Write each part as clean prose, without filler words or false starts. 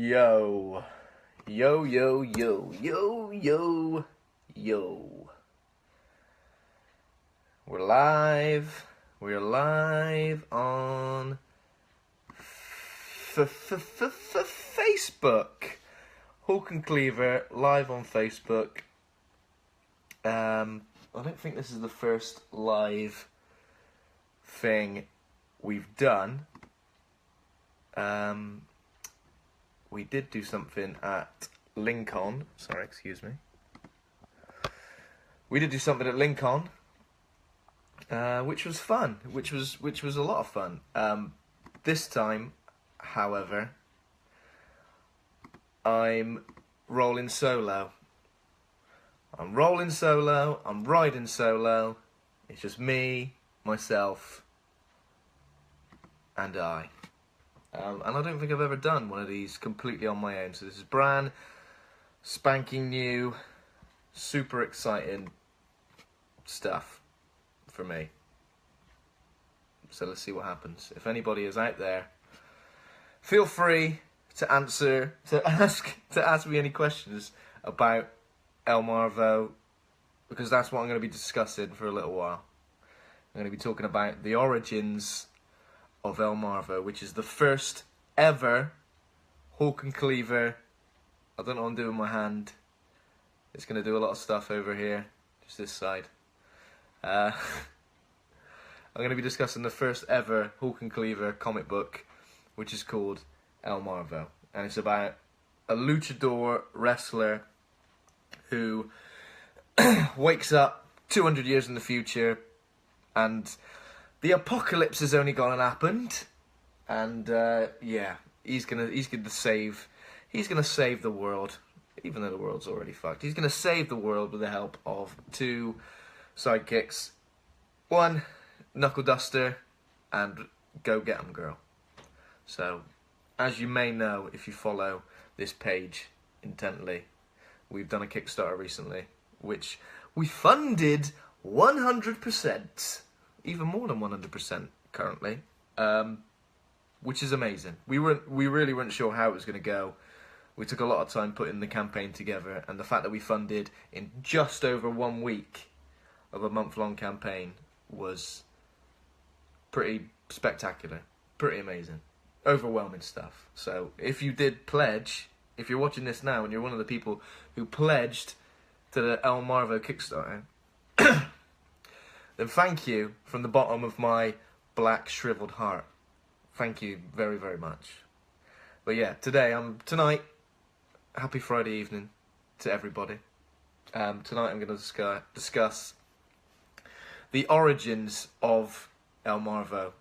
Yo. Yo, yo, yo, yo, yo, yo. We're live. We're live on Facebook. Hawk and Cleaver, live on Facebook. I don't think this is the first live thing we've done. We did do something at Lincoln. Sorry, excuse me. We did do something at Lincoln, which was fun. Which was a lot of fun. This time, however, I'm rolling solo. I'm rolling solo. I'm riding solo. It's just me, myself, and I. And I don't think I've ever done one of these completely on my own. So this is brand spanking new, super exciting stuff for me. So let's see what happens. If anybody is out there, feel free to ask me any questions about El Marvo, because that's what I'm going to be discussing for a little while. I'm going to be talking about the origins of El Marvo, which is the first ever Hawk and Cleaver. I don't know what I'm doing with my hand. It's going to do a lot of stuff over here, just this side. I'm going to be discussing the first ever Hawk and Cleaver comic book, which is called El Marvo. And it's about a luchador wrestler who wakes up 200 years in the future, and the apocalypse has only gone and happened, and yeah, he's gonna save the world, even though the world's already fucked. He's gonna save the world with the help of two sidekicks, one knuckle duster, and Go Get 'em Girl. So, as you may know if you follow this page intently, we've done a Kickstarter recently, which we funded 100%. Even more than 100% currently, which is amazing. We really weren't sure how it was going to go. We took a lot of time putting the campaign together, and the fact that we funded in just over 1 week of a month-long campaign was pretty spectacular, pretty amazing, overwhelming stuff. So if you did pledge, if you're watching this now and you're one of the people who pledged to the El Marvo Kickstarter, then thank you from the bottom of my black shriveled heart. Thank you very, very much. But yeah, tonight, happy Friday evening to everybody. Tonight I'm going to discuss the origins of El Marvo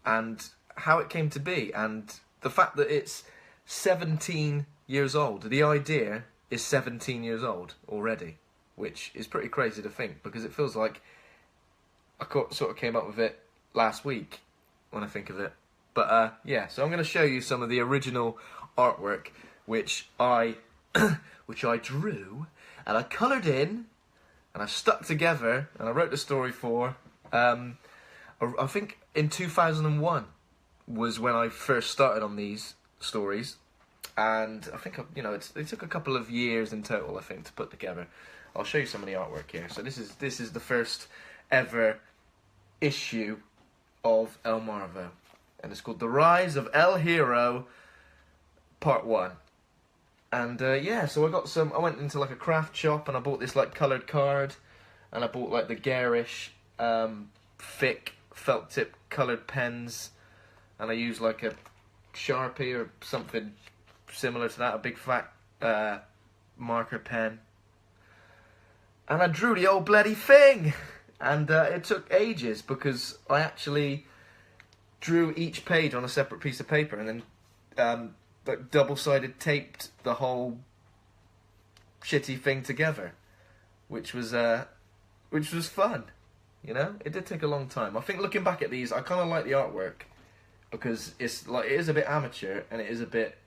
and how it came to be, and the fact that it's 17 years old. The idea is 17 years old already, which is pretty crazy to think, because it feels like I sort of came up with it last week when I think of it. But yeah, so I'm going to show you some of the original artwork which I drew and I coloured in and I stuck together and I wrote the story for. I think in 2001 was when I first started on these stories, and I think it took a couple of years in total, I think, to put together. I'll show you some of the artwork here. So this is the first ever issue of El Marvo, and it's called The Rise of El Hero Part 1. And yeah, so I went into like a craft shop and I bought this like coloured card, and I bought like the garish thick felt tip coloured pens, and I used like a Sharpie or something similar to that, a big fat marker pen, and I drew the old bloody thing. And it took ages, because I actually drew each page on a separate piece of paper and then like double-sided taped the whole shitty thing together, which was fun. You know, it did take a long time. I think looking back at these, I kind of like the artwork, because it is a bit amateur and it is a bit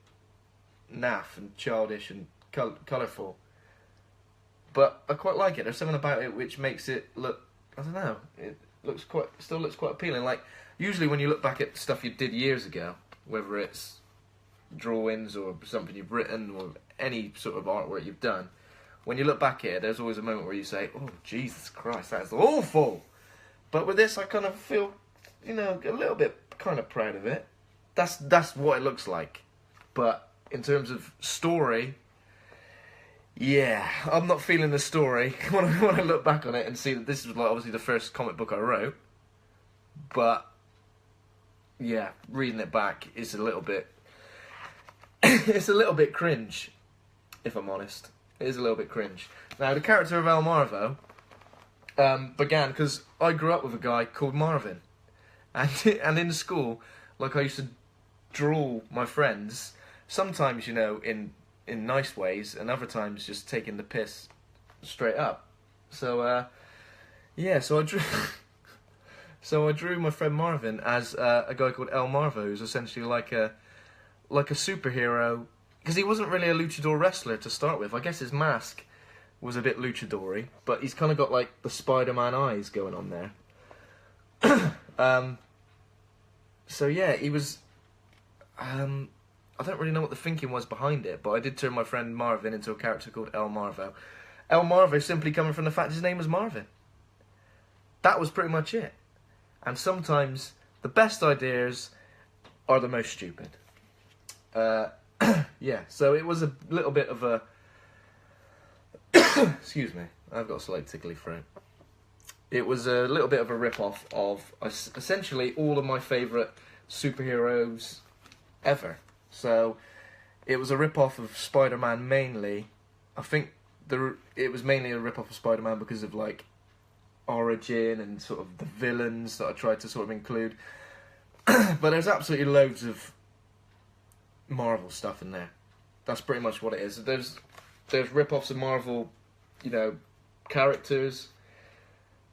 naff and childish and colourful. But I quite like it. There's something about it which makes it look, I don't know, it still looks quite appealing. Like, usually when you look back at stuff you did years ago, whether it's drawings or something you've written or any sort of artwork you've done, when you look back at it, there's always a moment where you say, oh, Jesus Christ, that is awful. But with this, I kind of feel, you know, a little bit kind of proud of it. That's what it looks like. But in terms of story, yeah, I'm not feeling the story when I look back on it and see that this was like obviously the first comic book I wrote. But yeah, reading it back is a little bit it's a little bit cringe, if I'm honest. It is a little bit cringe. Now, the character of El Marvo began because I grew up with a guy called Marvin, and in school, like, I used to draw my friends. Sometimes, you know, in nice ways, and other times just taking the piss straight up. So yeah, so I drew. So I drew my friend Marvin as a guy called El Marvo, who's essentially like a superhero, because he wasn't really a luchador wrestler to start with. I guess his mask was a bit luchador-y, but he's kind of got like the Spider-Man eyes going on there. So yeah, he was. I don't really know what the thinking was behind it, but I did turn my friend Marvin into a character called El Marvo. El Marvo simply coming from the fact his name was Marvin. That was pretty much it. And sometimes the best ideas are the most stupid. Yeah, so it was a little bit of a... Excuse me, I've got a slight tickly throat. It was a little bit of a rip-off of essentially all of my favourite superheroes ever. So it was a rip-off of Spider-Man mainly. I think it was mainly a rip-off of Spider-Man because of like origin and sort of the villains that I tried to sort of include. But there's absolutely loads of Marvel stuff in there. That's pretty much what it is. There's rip-offs of Marvel, you know, characters,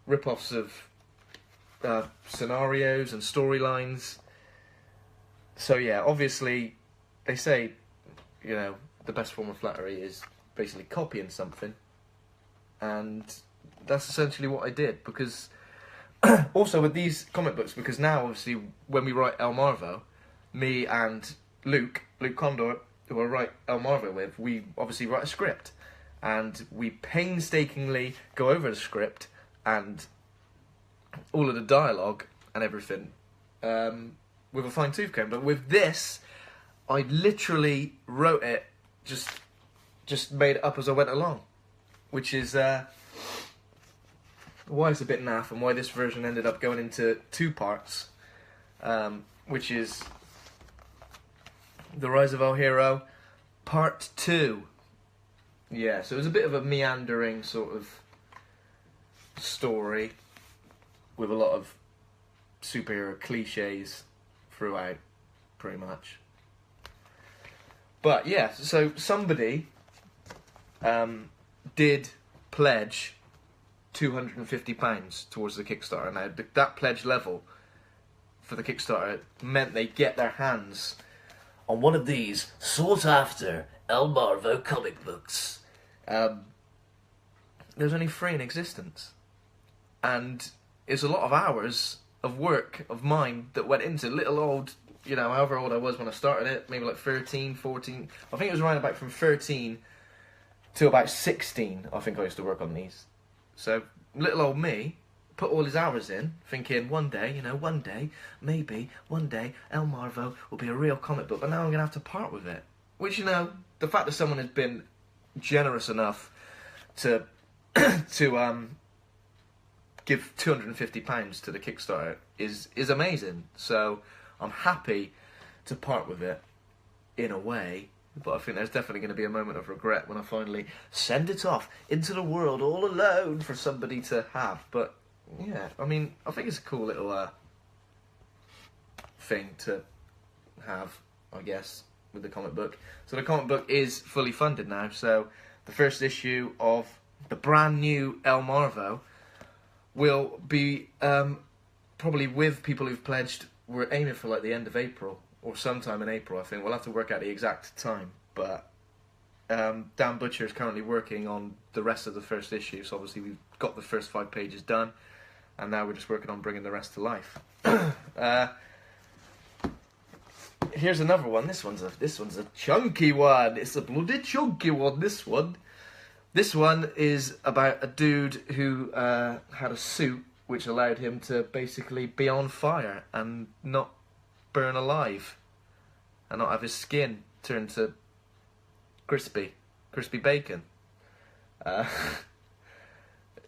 rip-offs of scenarios and storylines. So yeah, obviously, they say, you know, the best form of flattery is basically copying something. And that's essentially what I did, because also with these comic books, because now obviously when we write El Marvo, me and Luke Condor, who I write El Marvo with, we obviously write a script. And we painstakingly go over the script and all of the dialogue and everything with a fine-tooth comb. But with this, I literally wrote it, just made it up as I went along, which is why it's a bit naff and why this version ended up going into 2 parts, which is The Rise of El Hero, Part 2. Yeah, so it was a bit of a meandering sort of story with a lot of superhero cliches throughout, pretty much. But yeah, so somebody did pledge £250 towards the Kickstarter. Now, that pledge level for the Kickstarter meant they get their hands on one of these sought-after El Marvo comic books. There's only 3 in existence. And it's a lot of hours of work of mine that went into little old, you know, however old I was when I started it, maybe like 13, 14. I think it was around about from 13 to about 16, I think I used to work on these. So, little old me put all his hours in, thinking one day, you know, one day, maybe, one day, El Marvo will be a real comic book, but now I'm going to have to part with it. Which, you know, the fact that someone has been generous enough to give £250 to the Kickstarter is amazing. So I'm happy to part with it in a way, but I think there's definitely going to be a moment of regret when I finally send it off into the world all alone for somebody to have. But yeah, I mean, I think it's a cool little thing to have, I guess, with the comic book. So the comic book is fully funded now, so the first issue of the brand new El Marvo will be probably with people who've pledged. We're aiming for like the end of April, or sometime in April, I think. We'll have to work out the exact time, but Dan Butcher is currently working on the rest of the first issue, so obviously we've got the first 5 pages done, and now we're just working on bringing the rest to life. here's another one. This one's a chunky one. It's a bloody chunky one. This one is about a dude who had a suit which allowed him to basically be on fire and not burn alive, and not have his skin turn to crispy bacon.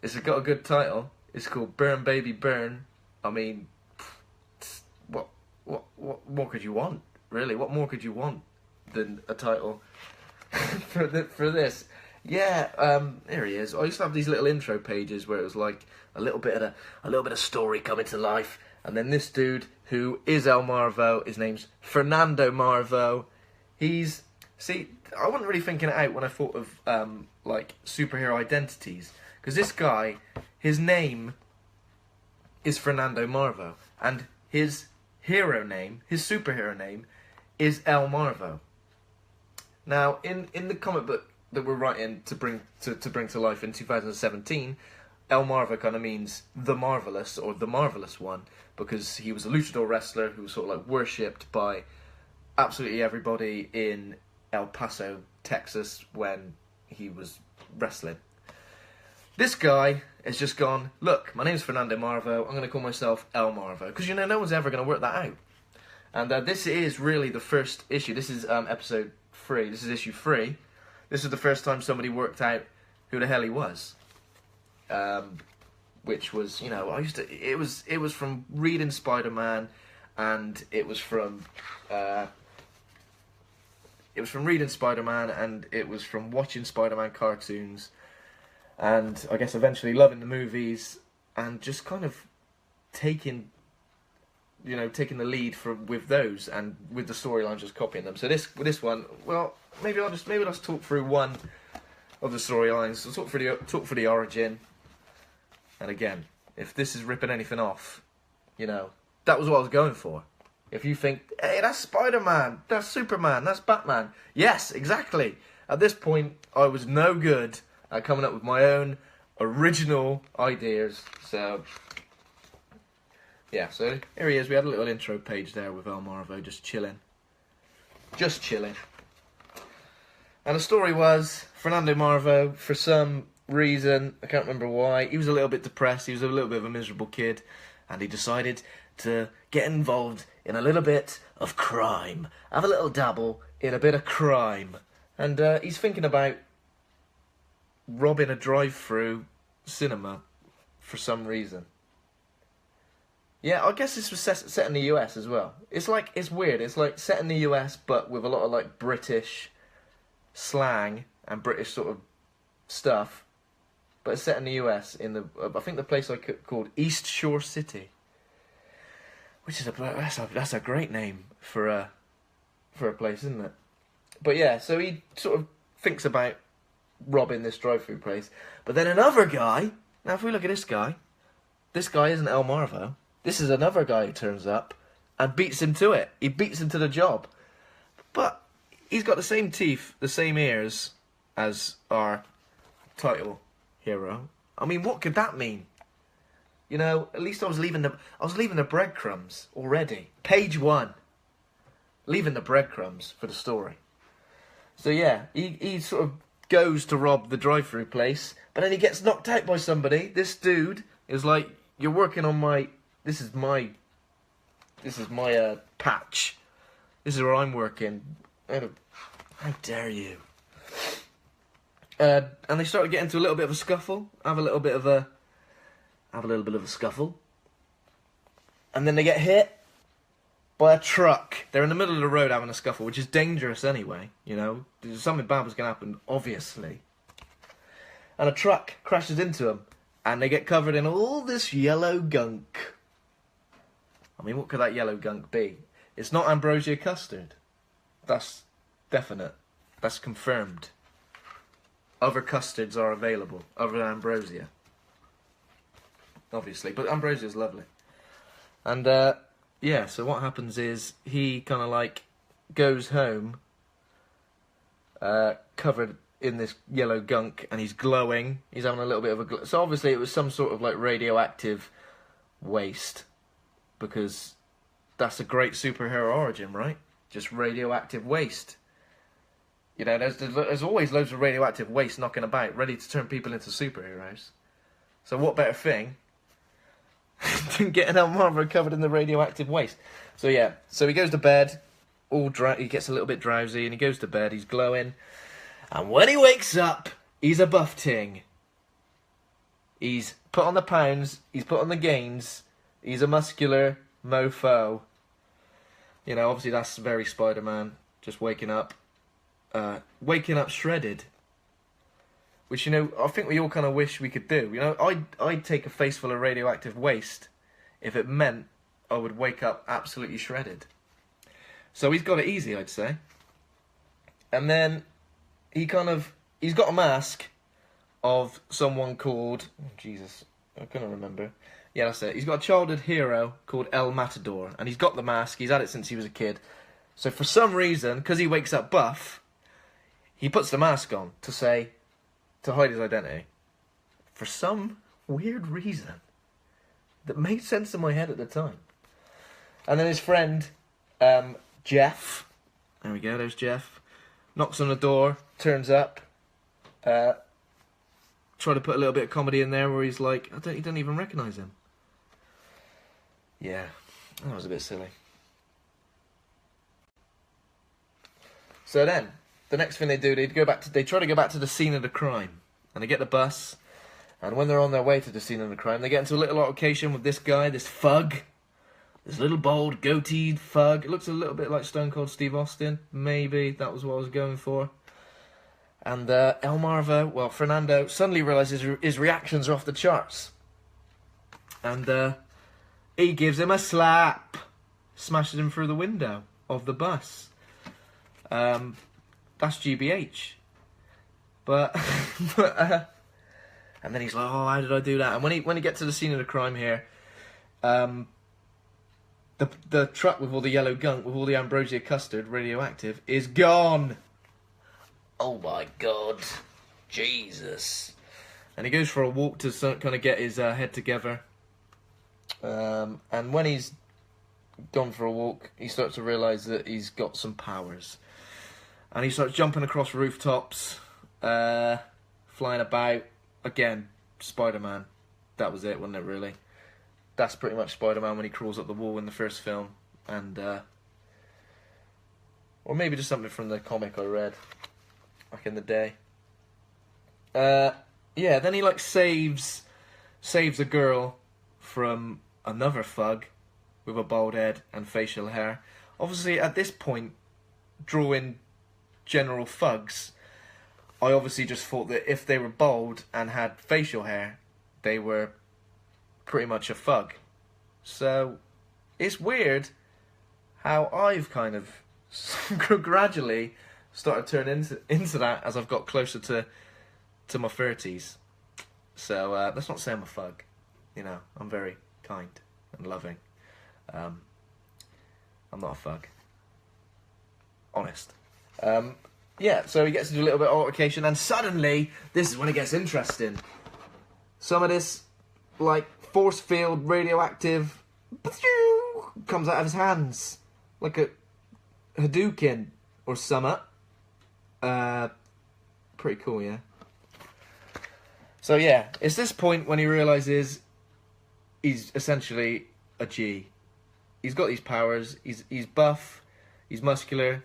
It's got a good title. It's called Burn Baby Burn. I mean, what more could you want, really? What more could you want than a title for this? Yeah, here he is. I used to have these little intro pages where it was like a little bit of story coming to life, and then this dude who is El Marvo, his name's Fernando Marvo. I wasn't really thinking it out when I thought of like superhero identities, because this guy, his name is Fernando Marvo, and his hero name, his superhero name, is El Marvo. Now, in the comic book that we're writing to bring to life in 2017, El Marvo kind of means the marvelous, or the marvelous one, because he was a luchador wrestler who was sort of like worshipped by absolutely everybody in El Paso, Texas, when he was wrestling. This guy has just gone, look, my name's Fernando Marvo, I'm going to call myself El Marvo, because, you know, no one's ever going to work that out. And this is really the first issue. This is episode 3. This is issue 3. This is the first time somebody worked out who the hell he was. Which was, you know, it was from reading Spider-Man, and it was from reading Spider-Man, and it was from watching Spider-Man cartoons, and I guess eventually loving the movies, and just kind of taking the lead with those, and with the storyline, just copying them. So this one, well, maybe let's talk through one of the storylines. We'll talk for the origin. And again, if this is ripping anything off, you know, that was what I was going for. If you think, hey, that's Spider-Man, that's Superman, that's Batman. Yes, exactly. At this point, I was no good at coming up with my own original ideas. So, yeah, so here he is. We had a little intro page there with El Marvo just chilling. Just chilling. And the story was, Fernando Marvo, for some reason, I can't remember why, he was a little bit depressed, he was a little bit of a miserable kid, and he decided to get involved in a little bit of crime, have a little dabble in a bit of crime, and he's thinking about robbing a drive-through cinema for some reason. Yeah, I guess this was set in the US as well. It's weird, it's like set in the US, but with a lot of like British slang and British sort of stuff. But it's set in the US, I think the place called East Shore City, which is that's a great name for a place, isn't it? But yeah, so he sort of thinks about robbing this drive-through place, but then another guy. Now, if we look at this guy isn't El Marvo. This is another guy who turns up and beats him to it. He beats him to the job, but he's got the same teeth, the same ears as our title hero. I mean, what could that mean? You know, at least I was leaving the breadcrumbs already. Page 1. Leaving the breadcrumbs for the story. So yeah, he sort of goes to rob the drive-through place, but then he gets knocked out by somebody. This dude is like, you're working on my, this is my patch. This is where I'm working. How dare you? And they start to get into a little bit of a scuffle, have a little bit of a scuffle, and then they get hit by a truck. They're in the middle of the road having a scuffle, which is dangerous anyway. You know, something bad was going to happen, obviously. And a truck crashes into them, and they get covered in all this yellow gunk. I mean, what could that yellow gunk be? It's not ambrosia custard. That's definite. That's confirmed. Other custards are available, other than ambrosia. Obviously, but ambrosia is lovely. And, yeah, so what happens is, he kind of, like, goes home, covered in this yellow gunk, and he's glowing. He's having a little bit of a so obviously it was some sort of, like, radioactive waste, because that's a great superhero origin, right? just radioactive waste. You know, there's always loads of radioactive waste knocking about, ready to turn people into superheroes. So what better thing than getting El Marvo covered in the radioactive waste? So yeah, so he goes to bed, he gets a little bit drowsy, and he goes to bed, he's glowing. And when he wakes up, he's a buff ting. He's put on the pounds, he's put on the gains, he's a muscular mofo. You know, obviously that's very Spider-Man, just waking up shredded. Which, you know, I think we all kind of wish we could do. You know, I'd take a face full of radioactive waste if it meant I would wake up absolutely shredded. So he's got it easy, I'd say. And then he's got a mask of someone called, oh, Jesus, I couldn't remember. Yeah, that's it. He's got a childhood hero called El Matador, and he's got the mask. He's had it since he was a kid. So for some reason, because he wakes up buff, he puts the mask on to hide his identity. For some weird reason that made sense in my head at the time. And then his friend, Jeff, there we go, there's Jeff, knocks on the door, turns up, try to put a little bit of comedy in there where he's like, he don't even recognise him. Yeah, that was a bit silly. So then, the next thing they do, they try to go back to the scene of the crime. And they get the bus, and when they're on their way to the scene of the crime, they get into a little altercation with this guy, this thug. This little bald, goateed thug. It looks a little bit like Stone Cold Steve Austin. Maybe that was what I was going for. And El Marvo, well, Fernando, suddenly realises his reactions are off the charts. And he gives him a slap. Smashes him through the window of the bus. That's GBH. But and then he's like, oh, how did I do that? And when he gets to the scene of the crime here, the truck with all the yellow gunk, with all the ambrosia custard, radioactive, is gone. Oh my God, Jesus! And he goes for a walk to kind of get his head together. And when he's gone for a walk, he starts to realise that he's got some powers, and he starts jumping across rooftops. Flying about. Again, Spider-Man. That was it, wasn't it, really? That's pretty much Spider-Man when he crawls up the wall in the first film. And, or maybe just something from the comic I read back in the day. Yeah, then he, like, saves a girl from another thug with a bald head and facial hair. Obviously, at this point, drawing general thugs, I obviously just thought that if they were bald and had facial hair, they were pretty much a thug. So, it's weird how I've kind of gradually started turning into that as I've got closer to my 30s. So, let's not say I'm a thug. You know, I'm very kind and loving. I'm not a thug. Honest. Yeah, so he gets into a little bit of altercation, and suddenly, this is when it gets interesting. Some of this, like, force field, radioactive, comes out of his hands. Like a Hadouken or something. Pretty cool, yeah? So yeah, it's this point when he realises he's essentially a G. He's got these powers, he's buff, he's muscular.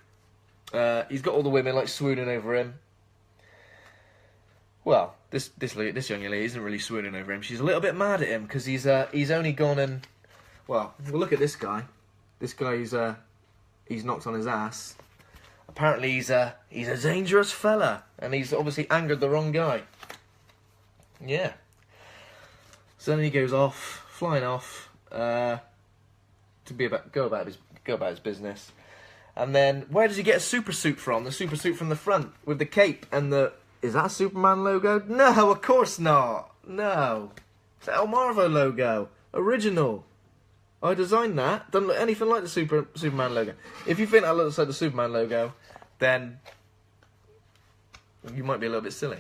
He's got all the women like swooning over him. Well, this young lady isn't really swooning over him. She's a little bit mad at him because he's only gone and well look at this guy. This guy he's knocked on his ass. Apparently he's a dangerous fella, and he's obviously angered the wrong guy. Yeah. So then he goes off, flying off, to go about his business. And then, where does he get a super suit from? The super suit from the front, with the cape and the... Is that a Superman logo? No, of course not. No. It's the El Marvo logo. Original. I designed that. Doesn't look anything like the Superman logo. If you think that looks like the Superman logo, then you might be a little bit silly.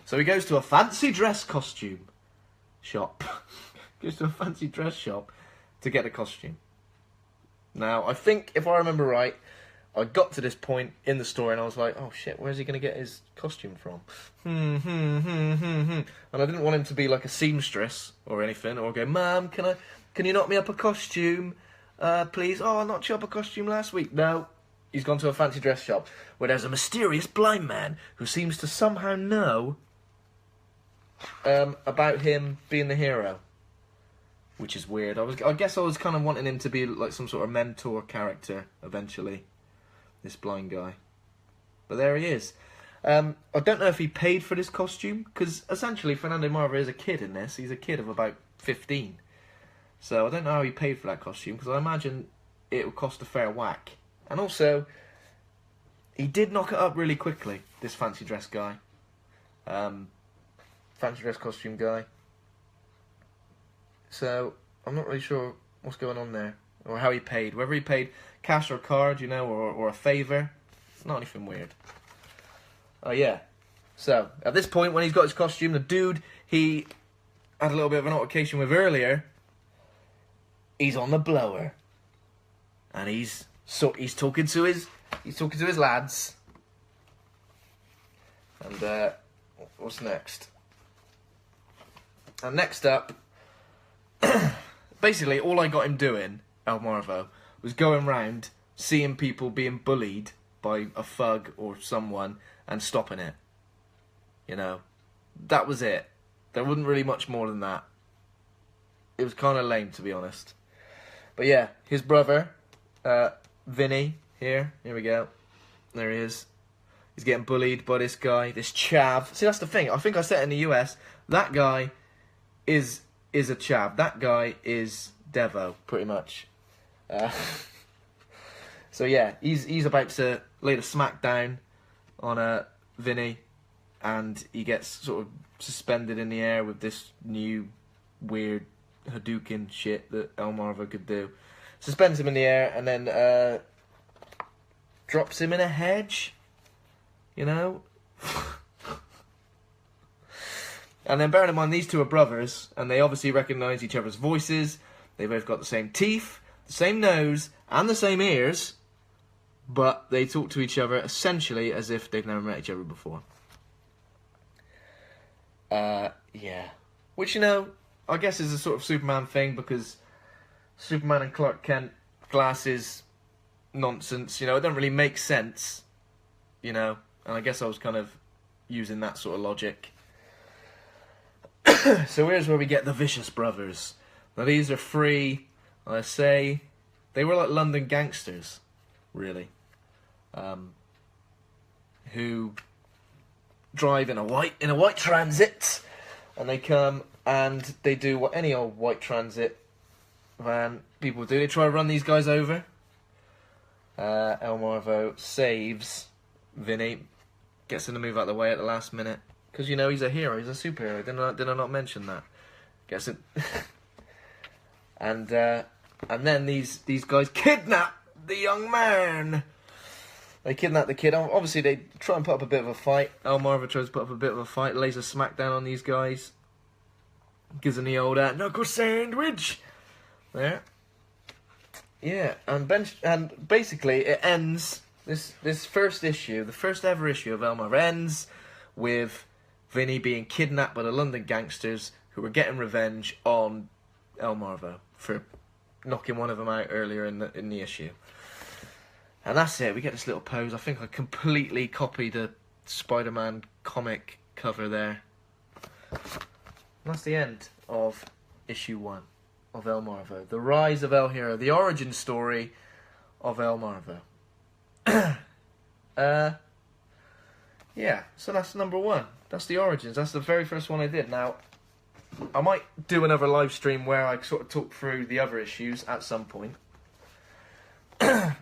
So he goes to a fancy dress costume shop. Goes to a fancy dress shop to get a costume. Now, I think, if I remember right, I got to this point in the story and I was like, oh shit, where's he going to get his costume from? And I didn't want him to be like a seamstress or anything, or go, Mum, can you knock me up a costume, please? Oh, I knocked you up a costume last week. No, he's gone to a fancy dress shop where there's a mysterious blind man who seems to somehow know about him being the hero, which is weird. I guess I was kind of wanting him to be like some sort of mentor character eventually. This blind guy. But there he is. I don't know if he paid for this costume, because essentially Fernando Marvo is a kid in this. He's a kid of about 15. So I don't know how he paid for that costume, because I imagine it would cost a fair whack. And also, he did knock it up really quickly, this fancy dress guy. Fancy dress costume guy. So, I'm not really sure what's going on there, or how he paid. Whether he paid cash or card, you know, or a favour. It's not anything weird. Oh, yeah. So, at this point, when he's got his costume, the dude he had a little bit of an altercation with earlier, he's on the blower. And he's talking to his lads. And, what's next? And next up, basically, all I got him doing, El Marvo, was going round, seeing people being bullied by a thug or someone, and stopping it. You know, that was it. There wasn't really much more than that. It was kind of lame, to be honest. But yeah, his brother, Vinny, here we go. There he is. He's getting bullied by this guy, this chav. See, that's the thing. I think I said in the US, that guy is a chav. That guy is Devo, pretty much. So yeah, he's about to lay the smack down on Vinny, and he gets sort of suspended in the air with this new weird Hadouken shit that El Marvo could do. Suspends him in the air and then drops him in a hedge, you know. And then bearing in mind these two are brothers, and they obviously recognise each other's voices. They both got the same teeth, the same nose, and the same ears, but they talk to each other essentially as if they've never met each other before. Yeah. Which, you know, I guess is a sort of Superman thing, because Superman and Clark Kent glasses nonsense, you know, it doesn't really make sense, you know, and I guess I was kind of using that sort of logic. So here's where we get the Vicious Brothers. Now these are three, let's say, they were like London gangsters, really, who drive in a white transit, and they come and they do what any old white transit van people do. They try to run these guys over. El Marvo saves Vinny, gets him to move out of the way at the last minute. Because, you know, he's a hero, he's a superhero. Did I not mention that? Gets it. And then these guys kidnap the young man. They kidnap the kid. Obviously, they try and put up a bit of a fight. El Marvo tries to put up a bit of a fight, lays a smackdown on these guys. Gives them the old knuckle sandwich. There. Yeah, and basically it ends, this first issue, the first ever issue of El Marvo ends with Vinny being kidnapped by the London gangsters who were getting revenge on El Marvo for knocking one of them out earlier in the issue. And that's it. We get this little pose. I think I completely copied a Spider-Man comic cover there. And that's the end of issue 1 of El Marvo. The rise of El Hero. The origin story of El Marvo. Yeah, so that's number 1. That's the origins. That's the very first one I did. Now, I might do another live stream where I sort of talk through the other issues at some point.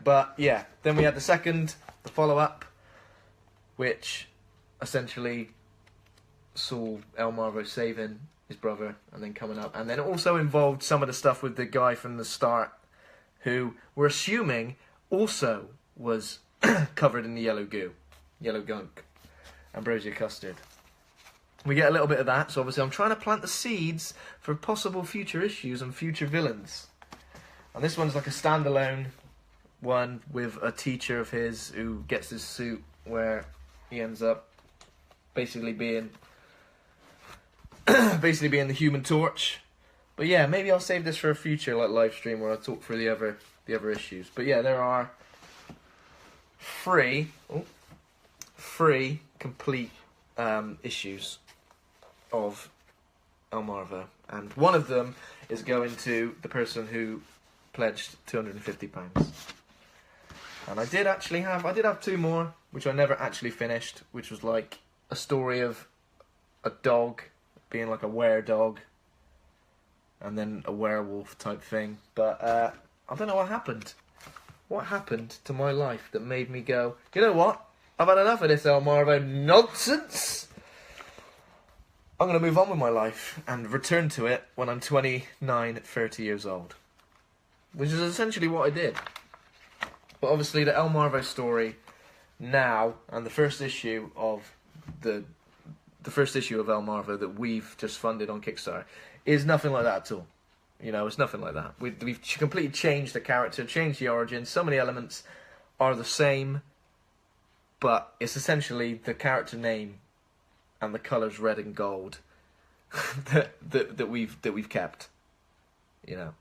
But yeah, then we had the follow-up, which essentially saw El Marvo saving his brother and then coming up. And then it also involved some of the stuff with the guy from the start who we're assuming also was covered in the yellow goo, yellow gunk, ambrosia custard. We get a little bit of that, so obviously I'm trying to plant the seeds for possible future issues and future villains. And this one's like a standalone one with a teacher of his who gets his suit where he ends up basically being the Human Torch. But yeah, maybe I'll save this for a future like live stream where I'll talk through the other issues. But yeah, there are three complete issues of El Marvo, and one of them is going to the person who pledged £250. And I did have two more, which I never actually finished, which was like a story of a dog being like a were-dog, and then a werewolf type thing. But I don't know what happened. What happened to my life that made me go, you know what? I've had enough of this El Marvo nonsense. I'm going to move on with my life and return to it when I'm 29, 30 years old. Which is essentially what I did. But obviously the El Marvo story now, and the first issue of the first issue of El Marvo that we've just funded on Kickstarter, is nothing like that at all. You know, it's nothing like that. We've completely changed the character, changed the origin. So many elements are the same, but it's essentially the character name and the colours red and gold that we've kept. You know,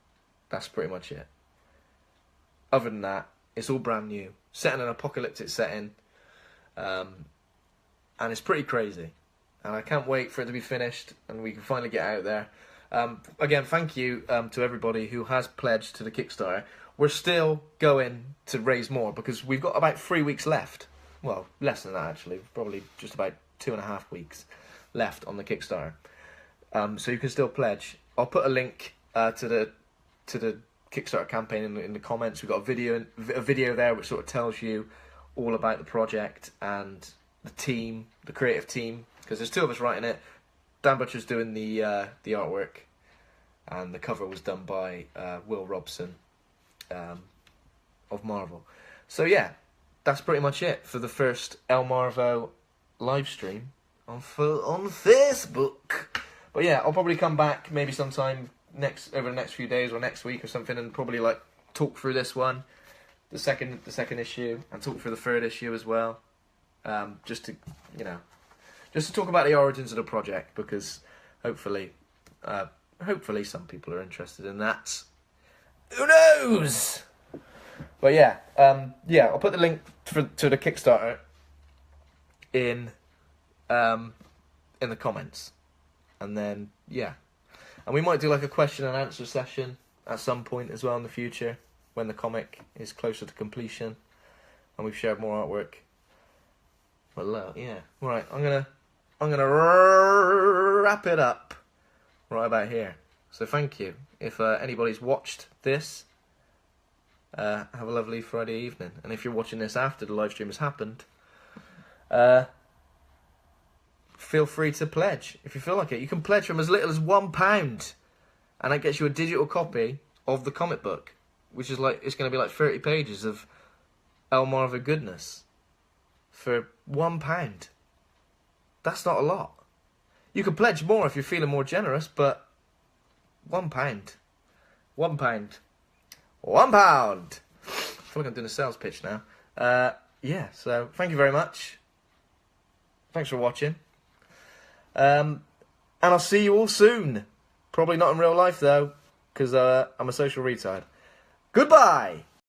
that's pretty much it. Other than that, it's all brand new, set in an apocalyptic setting, and it's pretty crazy. And I can't wait for it to be finished and we can finally get out there. Again, thank you to everybody who has pledged to the Kickstarter. We're still going to raise more because we've got about 3 weeks left. Well, less than that actually, probably just about 2.5 weeks left on the Kickstarter. So you can still pledge. I'll put a link to the Kickstarter campaign in the comments. We've got a video there which sort of tells you all about the project and the team, the creative team, because there's two of us writing it. Dan Butcher's doing the artwork, and the cover was done by Will Robson of Marvel. So yeah, that's pretty much it for the first El Marvo live stream on Facebook. But yeah, I'll probably come back maybe sometime over the next few days or next week or something, and probably like talk through this one, the second issue, and talk through the third issue as well. Just to talk about the origins of the project, because hopefully some people are interested in that. Who knows? But yeah, I'll put the link to the Kickstarter in the comments, and then yeah, and we might do like a question and answer session at some point as well in the future when the comic is closer to completion and we've shared more artwork. Well, yeah, right. I'm gonna wrap it up right about here. So thank you. If anybody's watched this, have a lovely Friday evening. And if you're watching this after the live stream has happened, feel free to pledge if you feel like it. You can pledge from as little as £1, and that gets you a digital copy of the comic book, which is like, it's going to be like 30 pages of El Marvo goodness for £1. That's not a lot. You can pledge more if you're feeling more generous, but £1. £1. £1. I feel like I'm doing a sales pitch now. Yeah, so thank you very much. Thanks for watching. And I'll see you all soon. Probably not in real life though, because I'm a social retard. Goodbye!